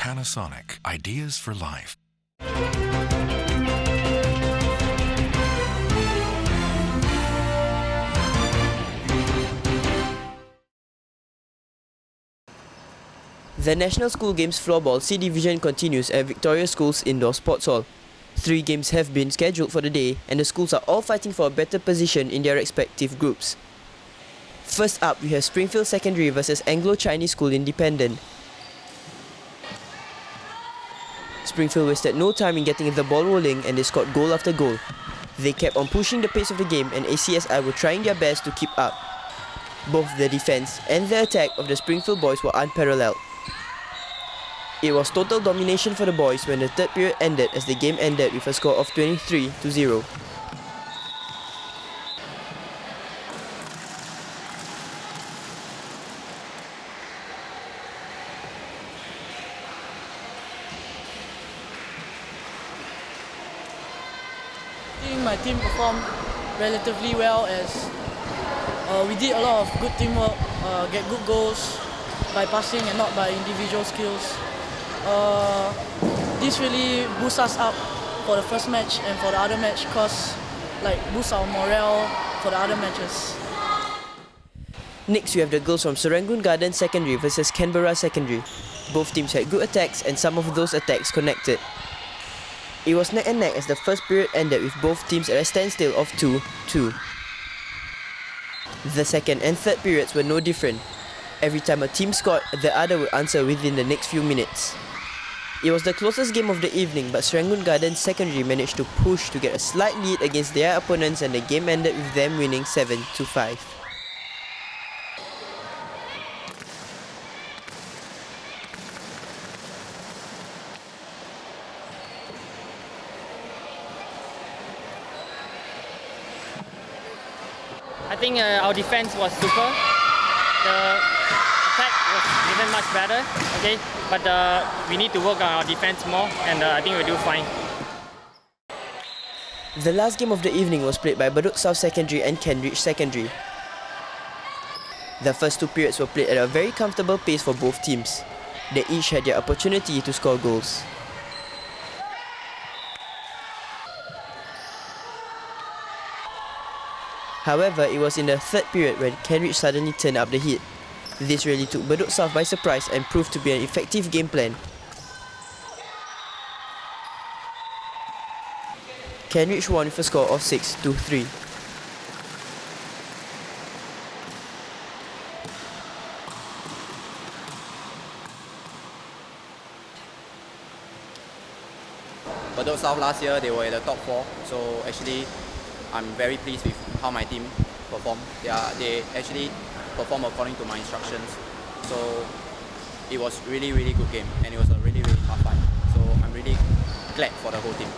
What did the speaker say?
Panasonic. Ideas for life. The National School Games Floorball C Division continues at Victoria School's Indoor Sports Hall. 3 games have been scheduled for the day and the schools are all fighting for a better position in their respective groups. First up, we have Springfield Secondary versus Anglo-Chinese School Independent. Springfield wasted no time in getting the ball rolling and they scored goal after goal. They kept on pushing the pace of the game and ACSI were trying their best to keep up. Both the defense and the attack of the Springfield boys were unparalleled. It was total domination for the boys when the third period ended as the game ended with a score of 23-0. I think my team performed relatively well as we did a lot of good teamwork, get good goals by passing and not by individual skills. This really boosts us up for the first match and for the other match because boosts our morale for the other matches. Next we have the girls from Serangoon Gardens Secondary versus Canberra Secondary. Both teams had good attacks and some of those attacks connected. It was neck and neck as the first period ended with both teams at a standstill of 2-2. The second and third periods were no different. Every time a team scored, the other would answer within the next few minutes. It was the closest game of the evening, but Serangoon Gardens Secondary managed to push to get a slight lead against their opponents and the game ended with them winning 7-5. I think our defense was super. The attack was even much better, okay? But we need to work on our defense more and I think we'll do fine. The last game of the evening was played by Bedok South Secondary and Kentridge Secondary. The first 2 periods were played at a very comfortable pace for both teams. They each had their opportunity to score goals. However, it was in the third period when Kentridge suddenly turned up the heat. This really took Bedok South by surprise and proved to be an effective game plan. Kentridge won with a score of 6-3. Bedok South last year, they were in the top 4, so actually I'm very pleased with how my team performed. They actually performed according to my instructions. So it was really good game and it was a really tough fight. So I'm really glad for the whole team.